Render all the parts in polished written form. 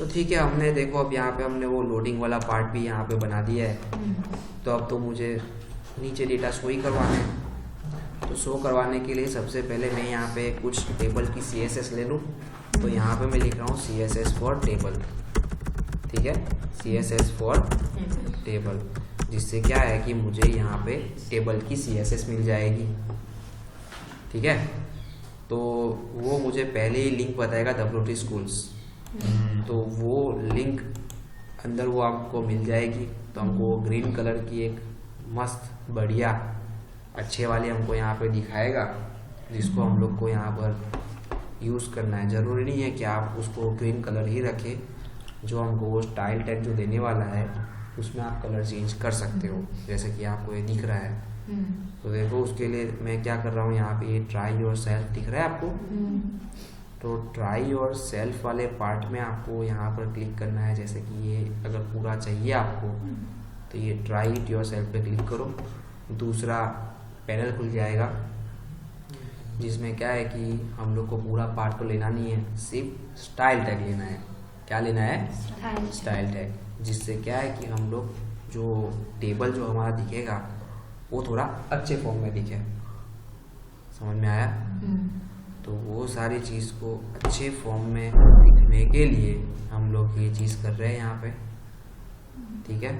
तो ठीक है, हमने देखो अब यहाँ पे हमने वो लोडिंग वाला पार्ट भी यहाँ पे बना दिया है। तो अब तो मुझे नीचे डेटा शो ही करवाना है। तो शो करवाने के लिए सबसे पहले मैं यहाँ पे कुछ टेबल की CSS ले लूँ। तो यहाँ पे मैं लिख रहा हूँ CSS फॉर टेबल, ठीक है, CSS फॉर टेबल, जिससे क्या है कि मुझे यहाँ पे टेबल की CSS मिल जाएगी, ठीक है। तो वो मुझे पहले ही लिंक बताएगा WT स्कूल्स, तो वो लिंक अंदर वो आपको मिल जाएगी। तो हमको ग्रीन कलर की एक मस्त बढ़िया अच्छे वाले हमको यहाँ पे दिखाएगा, जिसको हम लोग को यहाँ पर यूज़ करना है। ज़रूरी नहीं है कि आप उसको ग्रीन कलर ही रखें, जो हमको वो स्टाइल टैग जो देने वाला है उसमें आप कलर चेंज कर सकते हो, जैसे कि आपको ये दिख रहा है। तो देखो उसके लिए मैं क्या कर रहा हूँ, यहाँ पे ये ट्राई योर सेल्फ दिख रहा है आपको। तो ट्राई योर सेल्फ वाले पार्ट में आपको यहाँ पर क्लिक करना है। जैसे कि ये अगर पूरा चाहिए आपको तो ये ट्राई इट योर सेल्फ पे क्लिक करो, दूसरा पैनल खुल जाएगा, जिसमें क्या है कि हम लोग को पूरा पार्ट तो लेना नहीं है, सिर्फ स्टाइल टैग लेना है। क्या लेना है? स्टाइल टैग, जिससे क्या है कि हम लोग जो टेबल जो हमारा दिखेगा वो थोड़ा अच्छे फॉर्म में दिखे। समझ में आया? तो वो सारी चीज़ को अच्छे फॉर्म में दिखने के लिए हम लोग ये चीज़ कर रहे हैं यहाँ पे, ठीक है।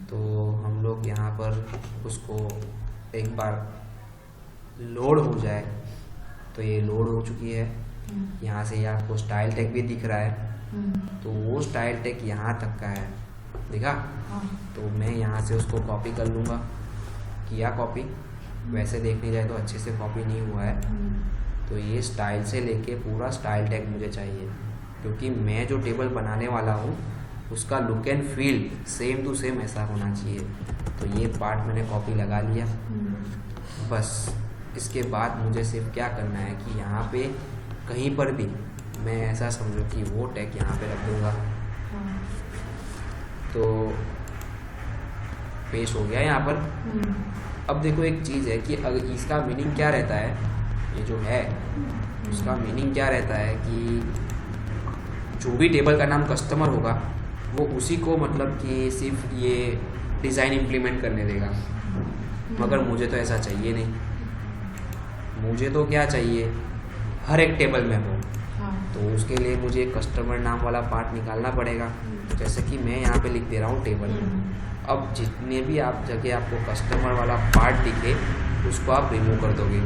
तो हम लोग यहाँ पर उसको एक बार लोड हो जाए, तो ये लोड हो चुकी है। यहाँ से ये आपको स्टाइल टैग भी दिख रहा है, तो वो स्टाइल टैग यहाँ तक का है, देखा। तो मैं यहाँ से उसको कॉपी कर लूँगा, किया कॉपी। वैसे देखने जाए तो अच्छे से कॉपी नहीं हुआ है। तो ये स्टाइल से लेके पूरा स्टाइल टैग मुझे चाहिए, क्योंकि मैं जो टेबल बनाने वाला हूँ उसका look and feel same to same ऐसा होना चाहिए। तो ये पार्ट मैंने कॉपी लगा लिया। बस इसके बाद मुझे सिर्फ क्या करना है कि यहाँ पे कहीं पर भी मैं ऐसा समझो कि वो टैग यहाँ पे रख दूँगा। तो पेश हो गया यहाँ पर। अब देखो एक चीज़ है कि अगर इसका मीनिंग क्या रहता है, ये जो है उसका मीनिंग क्या रहता है कि जो भी टेबल का नाम कस्टमर होगा वो उसी को मतलब कि सिर्फ ये डिज़ाइन इम्प्लीमेंट करने देगा। मगर मुझे तो ऐसा चाहिए नहीं, मुझे तो क्या चाहिए, हर एक टेबल में हो। तो उसके लिए मुझे कस्टमर नाम वाला पार्ट निकालना पड़ेगा। जैसे कि मैं यहाँ पे लिख दे रहा हूँ टेबल। अब जितने भी आप जगह आपको कस्टमर वाला पार्ट दिखे उसको आप रिमूव कर दोगे।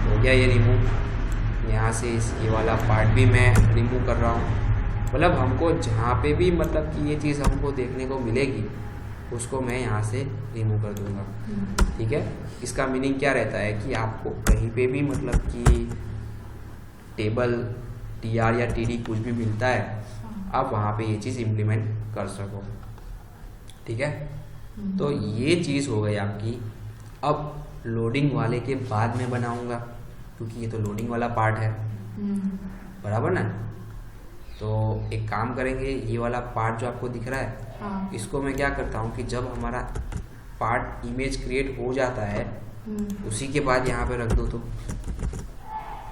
हो गया ये रिमूव। यहाँ से ये वाला पार्ट भी मैं रिमूव कर रहा हूँ। मतलब हमको जहाँ पे भी मतलब कि ये चीज़ हमको देखने को मिलेगी उसको मैं यहाँ से रिमूव कर दूँगा, ठीक है। इसका मीनिंग क्या रहता है कि आपको कहीं पे भी मतलब कि टेबल TR या TD कुछ भी मिलता है, आप वहाँ पे ये चीज़ इम्प्लीमेंट कर सको, ठीक है। तो ये चीज़ हो गई आपकी। अब लोडिंग वाले के बाद में बनाऊंगा, क्योंकि ये तो लोडिंग वाला पार्ट है, बराबर ना। तो एक काम करेंगे, ये वाला पार्ट जो आपको दिख रहा है, इसको मैं क्या करता हूँ कि जब हमारा पार्ट इमेज क्रिएट हो जाता है उसी के बाद यहाँ पे रख दो। तो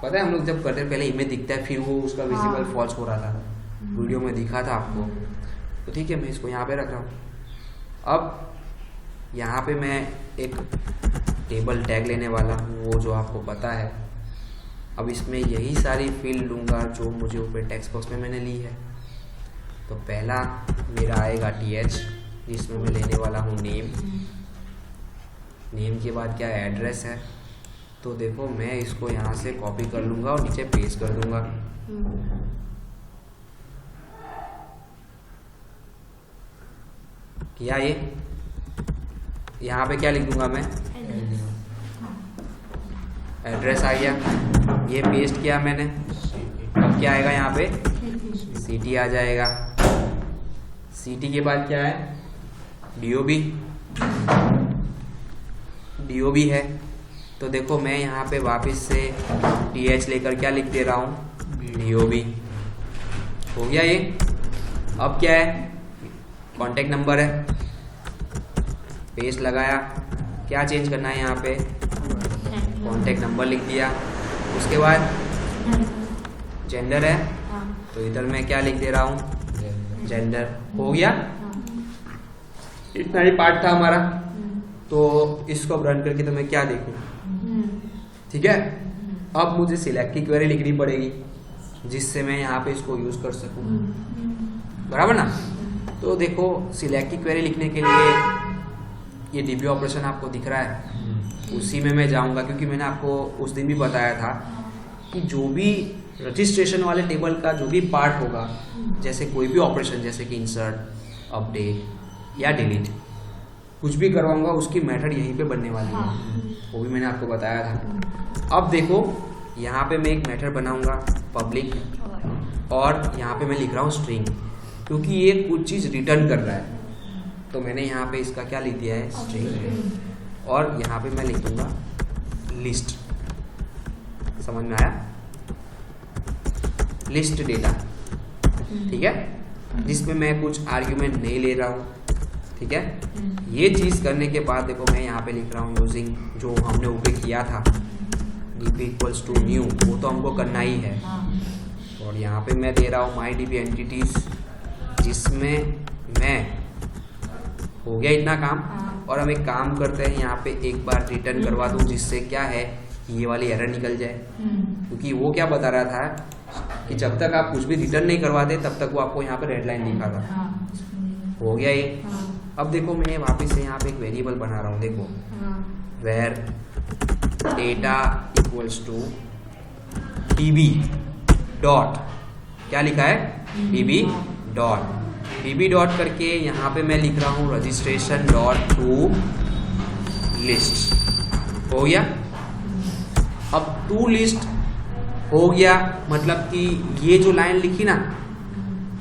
पता है हम लोग जब करते पहले इमेज दिखता है, फिर वो उसका विजिबल फॉल्स हो रहा था, वीडियो में दिखा था आपको। तो ठीक है, मैं इसको यहाँ पे रख रहा हूँ। अब यहाँ पे मैं एक टेबल टैग लेने वाला हूँ, वो जो आपको पता है। अब इसमें यही सारी फील्ड लूँगा जो मुझे ऊपर टेक्स्ट बॉक्स में मैंने ली है। तो पहला मेरा आएगा TH, जिसमें मैं लेने वाला हूँ नेम। नेम के बाद क्या है, एड्रेस है। तो देखो मैं इसको यहाँ से कॉपी कर लूँगा और नीचे पेस्ट कर दूँगा। किया ये, यहाँ पे क्या लिख दूंगा मैं, एड्रेस आ गया, ये पेस्ट किया मैंने। अब क्या आएगा यहाँ पे, सिटी आ जाएगा। सिटी के बाद क्या है, DOB है। तो देखो मैं यहाँ पे वापस से TH लेकर क्या लिख दे रहा हूँ, DOB। हो गया ये। अब क्या है, कॉन्टेक्ट नंबर है, पेस्ट लगाया। क्या चेंज करना है यहाँ पे, कॉन्टेक्ट नंबर लिख दिया। उसके बाद जेंडर है, तो इधर मैं क्या लिख दे रहा हूँ, जेंडर। हो गया, इतना ही पार्ट था हमारा। तो इसको अब रन करके तो मैं क्या देखूं, ठीक है। अब मुझे सिलेक्ट की क्वेरी लिखनी पड़ेगी जिससे मैं यहाँ पे इसको यूज कर सकूं, बराबर ना। तो देखो सिलेक्ट की क्वेरी लिखने के लिए ये डीबी ऑपरेशन आपको दिख रहा है, उसी में मैं जाऊंगा, क्योंकि मैंने आपको उस दिन भी बताया था कि जो भी रजिस्ट्रेशन वाले टेबल का जो भी पार्ट होगा, जैसे कोई भी ऑपरेशन जैसे कि इंसर्ट, अपडेट या डिलीट, कुछ भी करवाऊंगा उसकी मेथड यहीं पे बनने वाली है, वो भी मैंने आपको बताया था। अब देखो यहाँ पे मैं एक मेथड बनाऊंगा पब्लिक, और यहाँ पे मैं लिख रहा हूँ स्ट्रिंग, क्योंकि ये कुछ चीज़ रिटर्न कर रहा है। तो मैंने यहाँ पे इसका क्या लिख दिया है, स्ट्रिंग, और यहाँ पे मैं लिख दूंगा लिस्ट। समझ में आया, लिस्ट डेटा, ठीक है, जिसमें मैं कुछ आर्ग्यूमेंट नहीं ले रहा हूँ, ठीक है। ये चीज करने के बाद देखो मैं यहाँ पे लिख रहा हूँ यूजिंग जो हमने ऊपर किया था db इक्वल्स टू न्यू, वो तो हमको करना ही है। और यहाँ पे मैं दे रहा हूँ माई db एंटिटीज, जिसमें मैं हो गया इतना काम। और हम एक काम करते हैं, यहाँ पे एक बार रिटर्न करवा दूँ, जिससे क्या है ये वाली एरर निकल जाए, क्योंकि वो क्या बता रहा था कि जब तक आप कुछ भी रिटर्न नहीं करवाते तब तक वो आपको यहाँ पे रेड लाइन दिखा था। हो गया ये। अब देखो मैं वापस से यहाँ पे एक वेरिएबल बना रहा हूँ, देखो where data equals to db dot, क्या लिखा है, db डॉट करके यहाँ पे मैं लिख रहा हूँ रजिस्ट्रेशन डॉट टू लिस्ट। हो गया। अब टू लिस्ट हो गया, मतलब कि ये जो लाइन लिखी ना,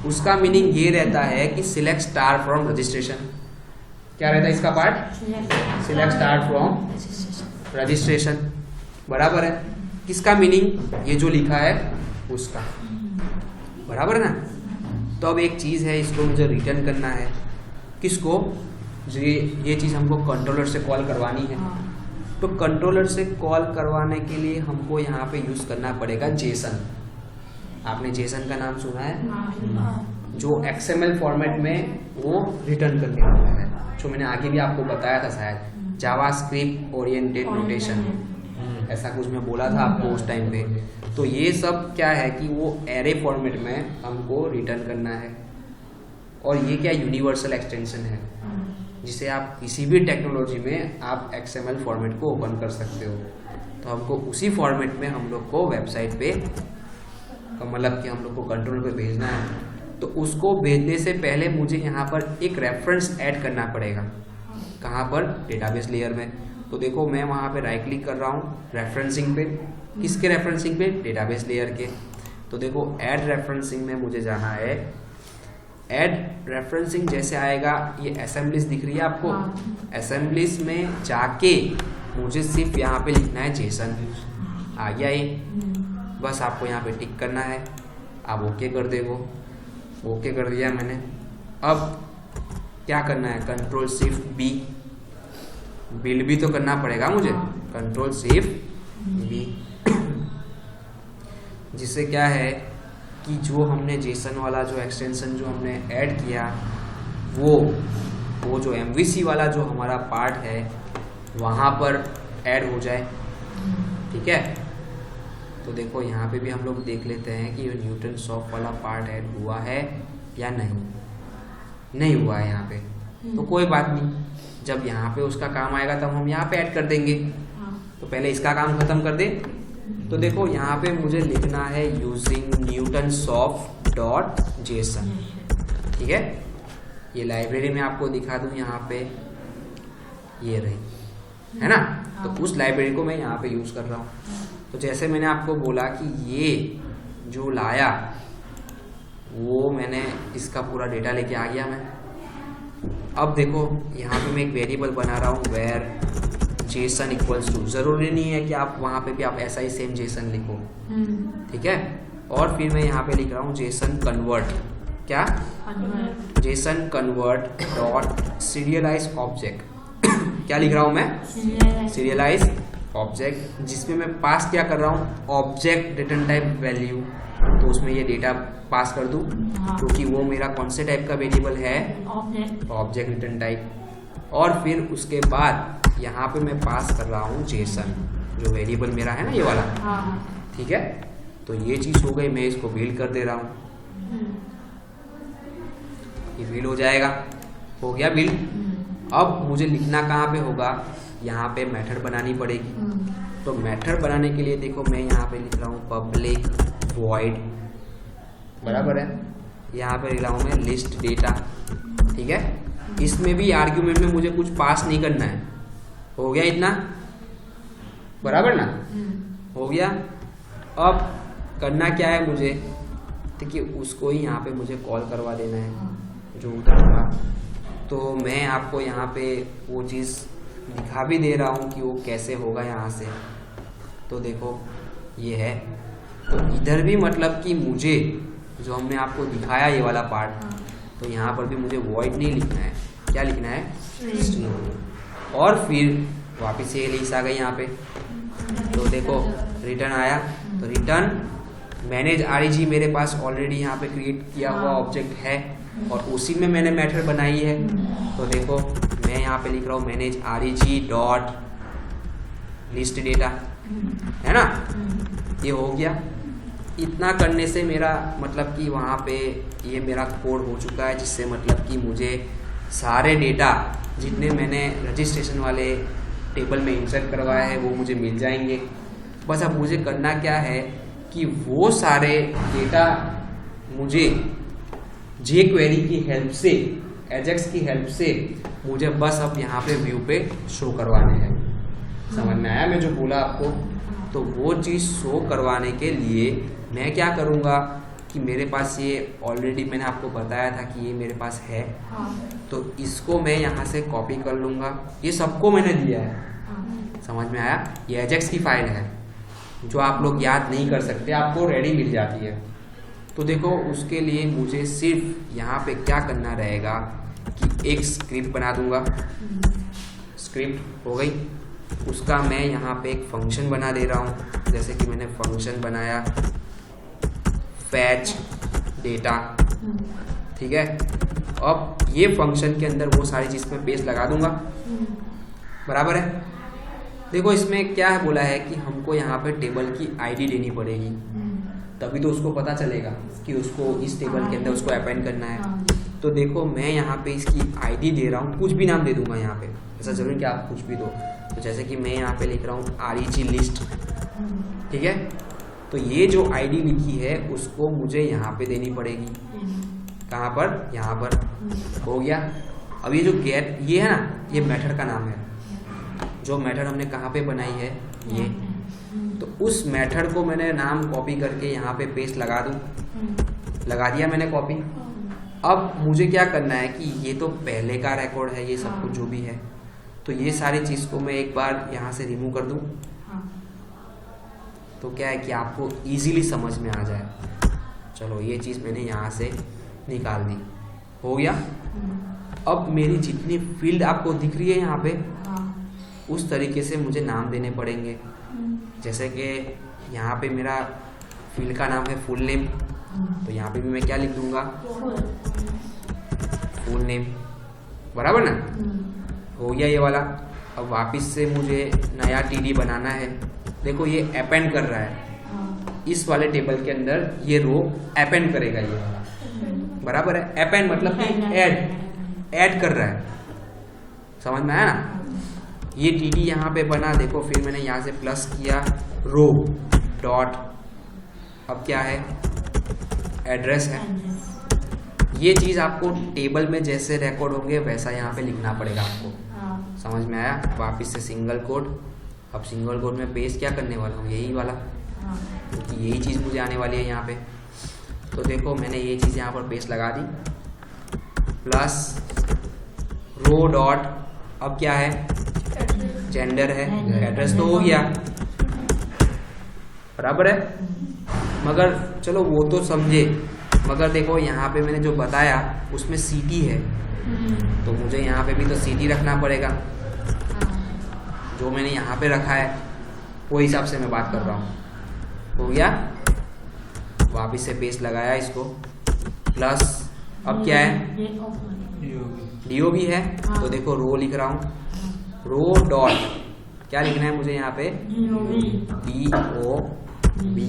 उसका मीनिंग ये रहता है कि सिलेक्ट स्टार फ्रॉम रजिस्ट्रेशन। क्या रहता है इसका part, select star from registration, बराबर है। किसका मीनिंग, ये जो लिखा है उसका, बराबर है ना। तो अब एक चीज़ है, इसको मुझे रिटर्न करना है। किसको, ये चीज़ हमको कंट्रोलर से कॉल करवानी है। तो कंट्रोलर से कॉल करवाने के लिए हमको यहाँ पे यूज़ करना पड़ेगा जेसन। आपने जेसन का नाम सुना है, जो XML फॉर्मेट में वो रिटर्न करने वाला है, जो मैंने आगे भी आपको बताया था शायद, जावास्क्रिप्ट ओरिएंटेड नोटेशन, ऐसा कुछ मैं बोला था आपको उस टाइम पे। तो ये सब क्या है कि वो एरे फॉर्मेट में हमको रिटर्न करना है। और ये क्या यूनिवर्सल एक्सटेंशन है, जिसे आप किसी भी टेक्नोलॉजी में आप XML फॉर्मेट को ओपन कर सकते हो। तो हमको उसी फॉर्मेट में हम लोग को वेबसाइट पे, मतलब कि हम लोग को कंट्रोलर पे भेजना है। तो उसको भेजने से पहले मुझे यहाँ पर एक रेफरेंस ऐड करना पड़ेगा। कहाँ पर, डेटाबेस लेयर में। तो देखो मैं वहाँ पे राइट क्लिक कर रहा हूँ रेफरेंसिंग पे। किसके रेफरेंसिंग पे, डेटाबेस लेयर के। तो देखो ऐड रेफरेंसिंग में मुझे जाना है। ऐड रेफरेंसिंग जैसे आएगा, ये असेंबलीज दिख रही है आपको, असेंबलीज में जाके मुझे सिर्फ यहाँ पे लिखना है जेसन। आ गया ये, बस आपको यहाँ पे टिक करना है। आप ओके कर देगो, ओके कर दिया मैंने। अब क्या करना है, कंट्रोल शिफ्ट बी, बिल्ड भी तो करना पड़ेगा मुझे, कंट्रोल शिफ्ट बी, जिससे क्या है कि जो हमने जेसन वाला जो एक्सटेंशन जो हमने ऐड किया, वो जो MVC वाला जो हमारा पार्ट है वहाँ पर ऐड हो जाए, ठीक है। तो देखो यहाँ पे भी हम लोग देख लेते हैं कि ये न्यूटन सॉफ्ट वाला पार्ट ऐड हुआ है या नहीं हुआ है यहाँ पे। तो कोई बात नहीं, जब यहाँ पे उसका काम आएगा तब हम यहाँ पे ऐड कर देंगे। तो पहले इसका काम खत्म कर दे। तो देखो यहाँ पे मुझे लिखना है using Newton soft dot JSON, ठीक है। ये लाइब्रेरी में आपको दिखा दूँ, यहाँ पे ये रही है ना। तो उस लाइब्रेरी को मैं यहाँ पे यूज कर रहा हूँ। तो जैसे मैंने आपको बोला कि ये जो लाया वो मैंने इसका पूरा डेटा लेके आ गया मैं। अब देखो यहाँ पे मैं एक वेरिएबल बना रहा हूँ वेर जेसन इक्वल्स टू। जरूरी नहीं है कि आप वहाँ पे भी आप ऐसा ही सेम जेसन लिखो, ठीक है। और फिर मैं यहाँ पे लिख रहा हूँ जेसन कन्वर्ट, क्या, Jason convert dot serialised object. क्या लिख रहा हूँ मैं, सीरियलाइज ऑब्जेक्ट जिसमें मैं पास क्या कर रहा हूँ, ऑब्जेक्ट रिटर्न टाइप वैल्यू, तो उसमें ये डेटा पास कर दूँ क्योंकि वो मेरा कौन से टाइप का वेरिएबल है, ऑब्जेक्ट रिटर्न टाइप। और फिर उसके बाद यहाँ पे मैं पास कर रहा हूँ जेसन, जो वेरिएबल मेरा है ना ये वाला, ठीक है। तो ये चीज़ हो गई, मैं इसको बिल्ड कर दे रहा हूँ, ये बिल्ड हो जाएगा, हो गया बिल्ड। अब मुझे लिखना कहाँ पे होगा, यहाँ पे मेथड बनानी पड़ेगी। तो मेथड बनाने के लिए देखो मैं यहाँ पे लिख रहा हूँ पब्लिक वॉइड, बराबर है, यहाँ पे लिख रहा हूँ मैं लिस्ट डेटा, ठीक है। इसमें भी आर्ग्यूमेंट में मुझे कुछ पास नहीं करना है, हो गया इतना, बराबर ना, हो गया। अब करना क्या है मुझे, देखिए उसको ही यहाँ पे मुझे कॉल करवा देना है जो उधर था। तो मैं आपको यहाँ पे वो चीज़ दिखा भी दे रहा हूँ कि वो कैसे होगा यहाँ से। तो देखो ये है, तो इधर भी मतलब कि मुझे जो हमने आपको दिखाया ये वाला पार्ट, तो यहाँ पर भी मुझे वॉइड नहीं लिखना है, क्या लिखना है, स्ट्रिंग। और फिर वापस से लिस्ट आ गई यहाँ पे, तो देखो रिटर्न आया, तो रिटर्न मैनेज REG मेरे पास ऑलरेडी यहाँ पे क्रिएट किया हुआ ऑब्जेक्ट है और उसी में मैंने मेथड बनाई है। तो देखो मैं यहाँ पे लिख रहा हूँ manage REG dot list data, है ना, ये हो गया। इतना करने से मेरा मतलब कि वहाँ पे ये मेरा कोड हो चुका है, जिससे मतलब कि मुझे सारे डेटा जितने मैंने रजिस्ट्रेशन वाले टेबल में इंसर्ट करवाया है वो मुझे मिल जाएंगे। बस अब मुझे करना क्या है कि वो सारे डेटा मुझे jQuery की हेल्प से, एजेक्स की हेल्प से मुझे बस अब यहाँ पे व्यू पे शो करवाने हैं। समझ में आया मैं जो बोला आपको? तो वो चीज़ शो करवाने के लिए मैं क्या करूँगा कि मेरे पास ये ऑलरेडी मैंने आपको बताया था कि ये मेरे पास है, तो इसको मैं यहाँ से कॉपी कर लूँगा। ये सबको मैंने दिया है, समझ में आया? ये एजेक्स की फाइल है जो आप लोग याद नहीं कर सकते, आपको रेडी मिल जाती है। तो देखो उसके लिए मुझे सिर्फ यहाँ पे क्या करना रहेगा कि एक स्क्रिप्ट बना दूंगा। स्क्रिप्ट हो गई, उसका मैं यहाँ पे एक फंक्शन बना दे रहा हूँ। जैसे कि मैंने फंक्शन बनाया फैच डेटा, ठीक है। अब ये फंक्शन के अंदर वो सारी चीज़ में पेस्ट लगा दूंगा, बराबर है। देखो इसमें क्या है बोला है कि हमको यहाँ पे टेबल की आईडी देनी पड़ेगी, तभी तो उसको पता चलेगा कि उसको इस टेबल के अंदर उसको अपेंड करना है। तो देखो मैं यहाँ पे इसकी आईडी दे रहा हूँ, कुछ भी नाम दे दूंगा यहाँ पे, ऐसा जरूरी कि आप कुछ भी दो। तो जैसे कि मैं यहाँ पे लिख रहा हूँ REG लिस्ट, ठीक है। तो ये जो आईडी लिखी है उसको मुझे यहाँ पे देनी पड़ेगी, कहाँ पर, यहाँ पर, हो गया। अब ये जो गेट ये है ना, ये मेथड का नाम है, जो मेथड हमने कहाँ पे बनाई है ये। तो उस मेथड को मैंने नाम कॉपी करके यहाँ पे पेस्ट लगा दूँ, लगा दिया मैंने कॉपी। अब मुझे क्या करना है कि ये तो पहले का रिकॉर्ड है, ये सब कुछ जो भी है, तो ये सारी चीज़ को मैं एक बार यहाँ से रिमूव कर दूँ, तो क्या है कि आपको इजीली समझ में आ जाए। चलो ये चीज़ मैंने यहाँ से निकाल दी, हो गया। अब मेरी जितनी फील्ड आपको दिख रही है यहाँ पे, उस तरीके से मुझे नाम देने पड़ेंगे। जैसे कि यहाँ पे मेरा फील्ड का नाम है फुल नेम, तो यहाँ पे भी मैं क्या लिख दूंगा, फुल नेम, बराबर ना, हो गया ये वाला। अब वापस से मुझे नया TD बनाना है। देखो ये अपेंड कर रहा है इस वाले टेबल के अंदर, ये रो अपेंड करेगा ये वाला, बराबर है। अपेंड मतलब कि ऐड कर रहा है, समझ में आया ना। ये TD यहाँ पे बना, देखो फिर मैंने यहाँ से प्लस किया रो डॉट, अब क्या है, एड्रेस है। ये चीज़ आपको टेबल में जैसे रिकॉर्ड होंगे वैसा यहाँ पे लिखना पड़ेगा आपको, समझ में आया। वापस से सिंगल कोड, अब सिंगल कोड में पेस्ट क्या करने वाला हूँ, यही वाला, क्योंकि यही चीज़ मुझे आने वाली है यहाँ पे। तो देखो मैंने ये चीज़ यहाँ पर पेस्ट लगा दी, प्लस रो डॉट, अब क्या है, जेंडर है, एड्रेस तो हो गया, बराबर है। मगर चलो वो तो समझे, मगर देखो यहाँ पे मैंने जो बताया उसमें सिटी है, तो मुझे यहाँ पे भी तो सिटी रखना पड़ेगा, जो मैंने यहाँ पे रखा है। वो हिसाब से मैं बात कर रहा हूँ। हो गया, वापिस से पेस्ट लगाया इसको, प्लस अब क्या है, डीओ भी है, तो देखो रो लिख रहा हूँ, रो डॉट क्या लिखना है मुझे यहाँ पे, DOB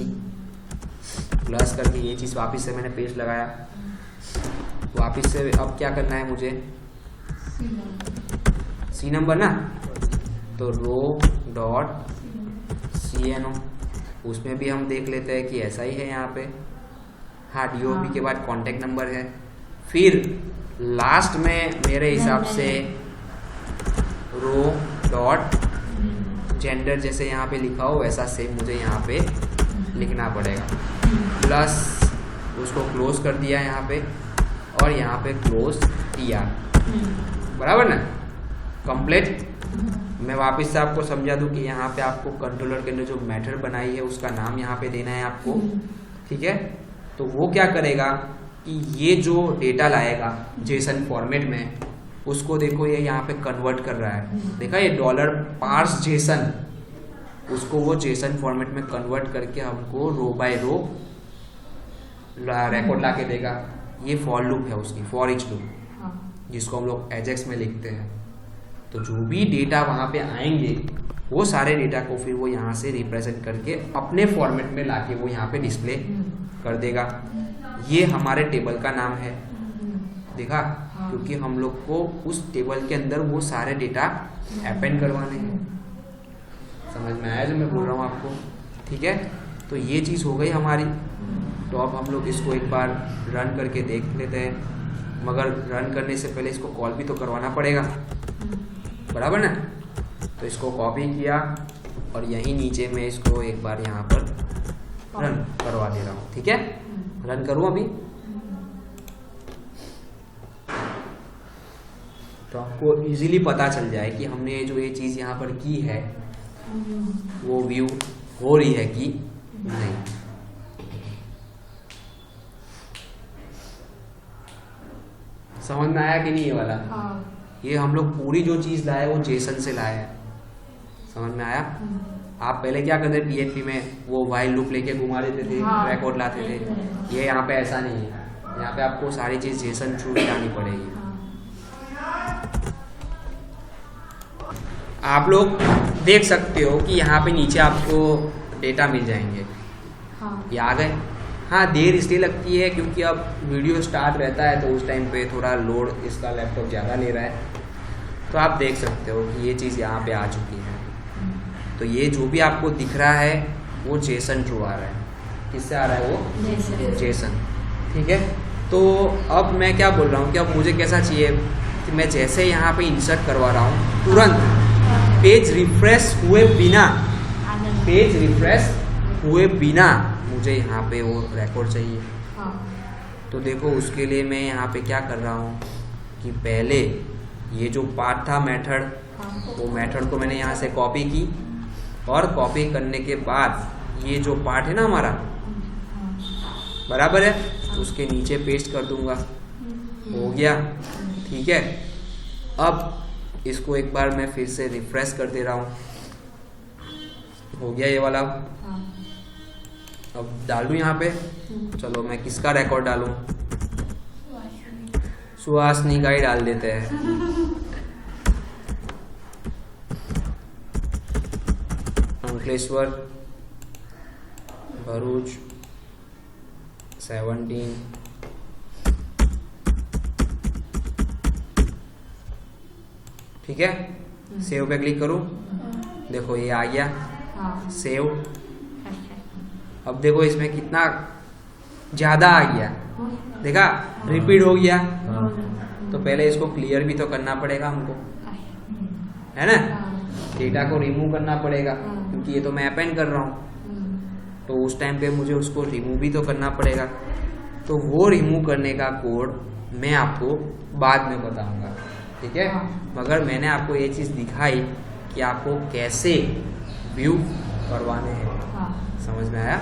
प्लस करके ये चीज वापिस से मैंने पेस्ट लगाया। वापिस से अब क्या करना है मुझे, सी नंबर ना, तो रो डॉट CNO, उसमें भी हम देख लेते हैं कि ऐसा ही है यहाँ पे। हाँ, DOB के बाद कॉन्टेक्ट नंबर है। फिर लास्ट में मेरे हिसाब से रो डॉट जेंडर, जैसे यहाँ पे लिखा हो वैसा सेम मुझे यहाँ पे लिखना पड़ेगा, प्लस उसको क्लोज कर दिया यहाँ पे, और यहाँ पे क्लोज TR, बराबर ना, कंप्लीट। मैं वापस से आपको समझा दूं कि यहाँ पे आपको कंट्रोलर के अंदर जो मेथड बनाई है उसका नाम यहाँ पे देना है आपको, ठीक है। तो वो क्या करेगा कि ये जो डेटा लाएगा जेसन फॉर्मेट में, उसको देखो ये यहाँ पे कन्वर्ट कर रहा है, देखा ये $पार्स जेसन, उसको वो जेसन फॉर्मेट में कन्वर्ट करके हमको रो बाय रो रिकॉर्ड ला के देगा। ये फॉर लूप है उसकी, फॉर ईच लूप, जिसको हम लोग एजेक्स में लिखते हैं। तो जो भी डेटा वहाँ पे आएंगे वो सारे डेटा को फिर वो यहाँ से रिप्रेजेंट करके अपने फॉर्मेट में लाके वो यहाँ पे डिस्प्ले कर देगा। ये हमारे टेबल का नाम है, देखा, क्योंकि हम लोग को उस टेबल के अंदर वो सारे डेटा अपेंड करवाने हैं। समझ में आया जो मैं बोल रहा हूँ आपको, ठीक है। तो ये चीज़ हो गई हमारी। तो अब हम लोग इसको एक बार रन करके देख लेते हैं, मगर रन करने से पहले इसको कॉल भी तो करवाना पड़ेगा, बराबर ना। तो इसको कॉपी किया और यहीं नीचे में इसको एक बार यहाँ पर रन करवा दे रहा हूँ, ठीक है। रन करूँ अभी, तो आपको इजीली पता चल जाए कि हमने जो ये चीज़ यहाँ पर की है वो व्यू हो रही है कि नहीं। समझ में आया कि नहीं ये वाला? ये हम लोग पूरी जो चीज़ लाए वो जेसन से लाए हैं, समझ में आया। आप पहले क्या करते PHP में वो वाइल लूप लेके घुमा देते थे, रिकॉर्ड लाते थे। ये यहाँ पे ऐसा नहीं है, यहाँ पे आपको सारी चीज़ जेसन थ्रू लानी पड़ेगी। आप लोग देख सकते हो कि यहाँ पे नीचे आपको डेटा मिल जाएंगे, ये आ गए। हाँ, देर इसलिए लगती है क्योंकि अब वीडियो स्टार्ट रहता है तो उस टाइम पे थोड़ा लोड इसका लैपटॉप ज़्यादा ले रहा है। तो आप देख सकते हो कि ये चीज़ यहाँ पे आ चुकी है। तो ये जो भी आपको दिख रहा है वो जेसन थ्रू आ रहा है। किससे आ रहा है वो? जेसन, ठीक है। तो अब मैं क्या बोल रहा हूँ कि अब मुझे कैसा चाहिए कि मैं जैसे यहाँ पे इंसर्ट करवा रहा हूँ तुरंत पेज रिफ्रेश हुए बिना मुझे यहाँ पे वो रिकॉर्ड चाहिए। तो देखो उसके लिए मैं यहाँ पे क्या कर रहा हूँ कि पहले ये जो पार्ट था मेथड, वो मेथड को मैंने यहाँ से कॉपी की, और कॉपी करने के बाद ये जो पार्ट है ना हमारा, बराबर है, उसके नीचे पेस्ट कर दूंगा। हो गया, ठीक है। अब इसको एक बार मैं फिर से रिफ्रेश कर दे रहा हूँ, हो गया ये वाला। अब डालूं यहाँ पे, चलो मैं किसका रिकॉर्ड डालूं, सुहासनी का ही डाल देते हैं। अंकलेश्वर, भरूच 17। ठीक है, सेव पे क्लिक करूं, देखो ये आ गया सेव। अब देखो इसमें कितना ज्यादा आ गया, देखा, रिपीट हो गया। तो पहले इसको क्लियर भी तो करना पड़ेगा हमको, है ना, डेटा को रिमूव करना पड़ेगा क्योंकि ये तो मैं अपेंड कर रहा हूँ। तो उस टाइम पे मुझे उसको रिमूव भी तो करना पड़ेगा। तो वो रिमूव करने का कोड मैं आपको बाद में बताऊंगा, ठीक है। मगर मैंने आपको ये चीज़ दिखाई कि आपको कैसे व्यू करवाने हैं। समझ में आया?